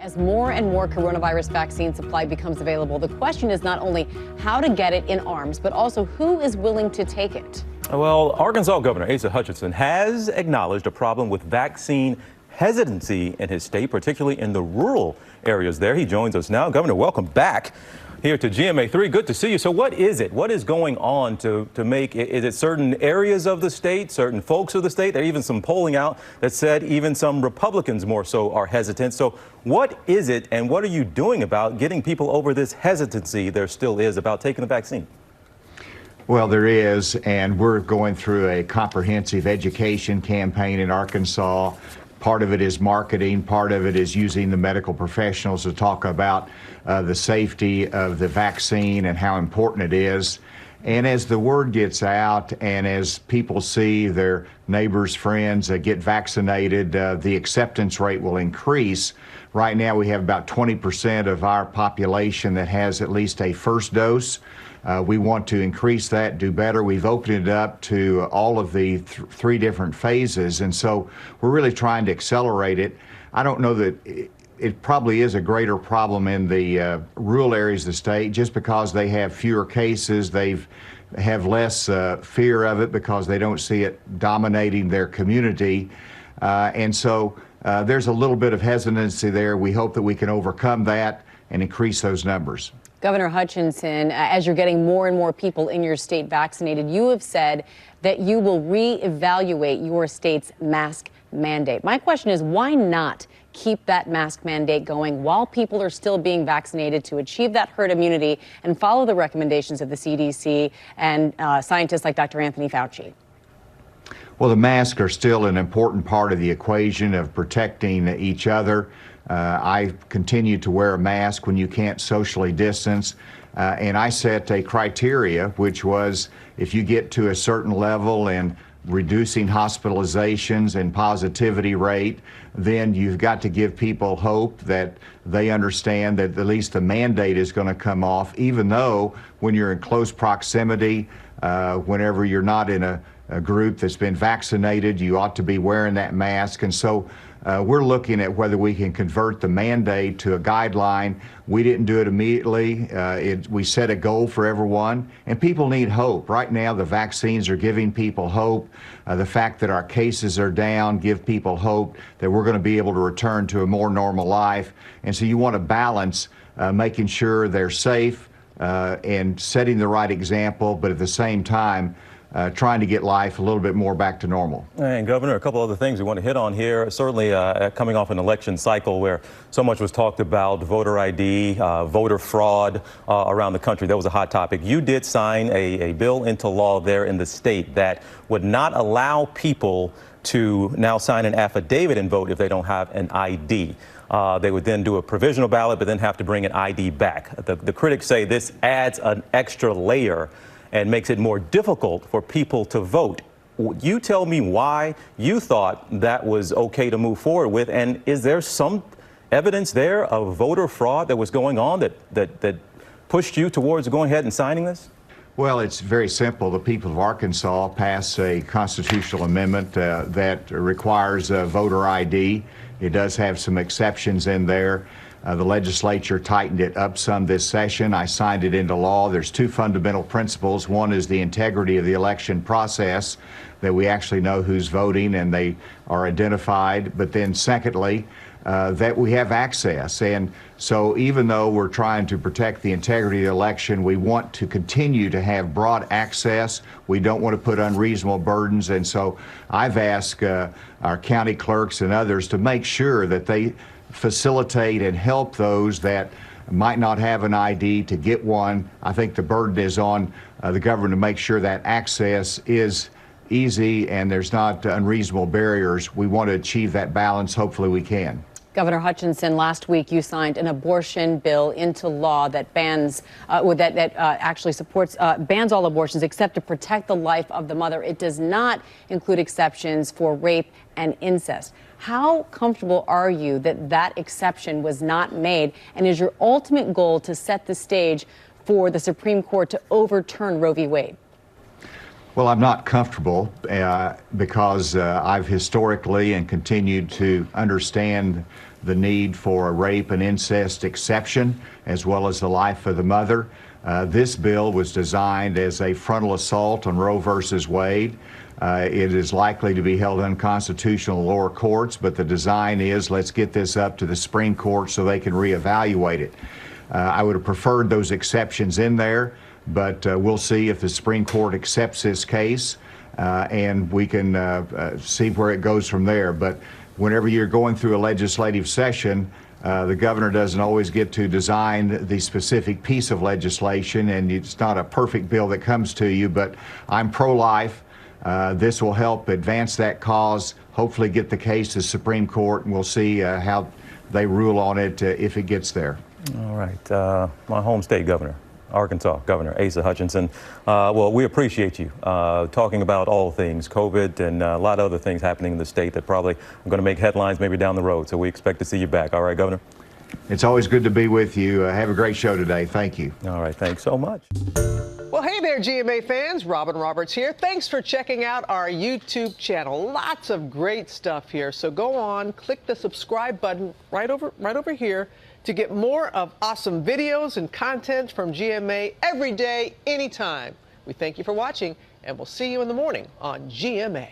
As more and more coronavirus vaccine supply becomes available, the question is not only how to get it in arms, but also who is willing to take it. Well, Arkansas Governor Asa Hutchinson has acknowledged a problem with vaccine hesitancy in his state, particularly in the rural areas there. He joins us now. Governor, welcome back here to GMA3. Good to see you. So what is it? What is going on to make, is it certain areas of the state, certain folks of the state? There are even some polling out that said even some Republicans more so are hesitant. So what is it and what are you doing about getting people over this hesitancy there still is about taking the vaccine? Well, there is, and we're going through a comprehensive education campaign in Arkansas. Part of it is marketing, part of it is using the medical professionals to talk about the safety of the vaccine and how important it is. And as the word gets out and as people see their neighbors, friends get vaccinated, the acceptance rate will increase. Right now we have about 20% of our population that has at least a first dose. We want to increase that, do better. We've opened it up to all of the three different phases, and so we're really trying to accelerate it. I don't know that it probably is a greater problem in the rural areas of the state just because they have fewer cases. They have less fear of it because they don't see it dominating their community. And so there's a little bit of hesitancy there. We hope that we can overcome that and increase those numbers. Governor Hutchinson, as you're getting more and more people in your state vaccinated, you have said that you will reevaluate your state's mask mandate. My question is, why not keep that mask mandate going while people are still being vaccinated to achieve that herd immunity and follow the recommendations of the CDC and scientists like Dr. Anthony Fauci? Well, the masks are still an important part of the equation of protecting each other. I continue to wear a mask when you can't socially distance. And I set a criteria, which was if you get to a certain level and reducing hospitalizations and positivity rate, then you've got to give people hope that they understand that at least the mandate is going to come off, even though when you're in close proximity, whenever you're not in a group that's been vaccinated, you ought to be wearing that mask. And so we're looking at whether we can convert the mandate to a guideline. We didn't do it immediately. We set a goal for everyone, and people need hope. Right now, the vaccines are giving people hope. The fact that our cases are down give people hope that we're going to be able to return to a more normal life. And so you want to balance making sure they're safe and setting the right example, but at the same time, trying to get life a little bit more back to normal. And Governor, a couple other things we want to hit on here. Certainly coming off an election cycle where so much was talked about voter ID, voter fraud around the country. That was a hot topic. You did sign a bill into law there in the state that would not allow people to now sign an affidavit and vote if they don't have an ID. They would then do a provisional ballot, but then have to bring an ID back. The critics say this adds an extra layer and makes it more difficult for people to vote. You tell me why you thought that was okay to move forward with, and is there some evidence there of voter fraud that was going on that pushed you towards going ahead and signing this? Well, it's very simple. The people of Arkansas passed a constitutional amendment that requires voter ID. It does have some exceptions in there. The legislature tightened it up some this session. I signed it into law. There's two fundamental principles. One is the integrity of the election process, that we actually know who's voting and they are identified. But then secondly, that we have access. And so even though we're trying to protect the integrity of the election, we want to continue to have broad access. We don't want to put unreasonable burdens. And so I've asked our county clerks and others to make sure that they facilitate and help those that might not have an ID to get one. I think the burden is on the government to make sure that access is easy and there's not unreasonable barriers. We want to achieve that balance. Hopefully we can. Governor Hutchinson, last week you signed an abortion bill into law that bans, actually supports, bans all abortions except to protect the life of the mother. It does not include exceptions for rape and incest. How comfortable are you that that exception was not made? And is your ultimate goal to set the stage for the Supreme Court to overturn Roe v. Wade? Well, I'm not comfortable because I've historically and continued to understand the need for a rape and incest exception, as well as the life of the mother. This bill was designed as a frontal assault on Roe versus Wade. It is likely to be held unconstitutional in lower courts, but the design is, let's get this up to the Supreme Court so they can reevaluate it. I would have preferred those exceptions in there, but we'll see if the Supreme Court accepts this case, and we can see where it goes from there. But whenever you're going through a legislative session, the governor doesn't always get to design the specific piece of legislation, and it's not a perfect bill that comes to you, but I'm pro-life. This will help advance that cause, hopefully get the case to the Supreme Court, and we'll see how they rule on it if it gets there. All right. My home state governor, Arkansas Governor Asa Hutchinson. Well, we appreciate you talking about all things COVID and a lot of other things happening in the state that probably are going to make headlines maybe down the road. So we expect to see you back. All right, Governor? It's always good to be with you. Have a great show today. Thank you. All right. Thanks so much. Well, hey there, GMA fans. Robin Roberts here. Thanks for checking out our YouTube channel. Lots of great stuff here. So go on, click the subscribe button right over here to get more of awesome videos and content from GMA every day, anytime. We thank you for watching, and we'll see you in the morning on GMA.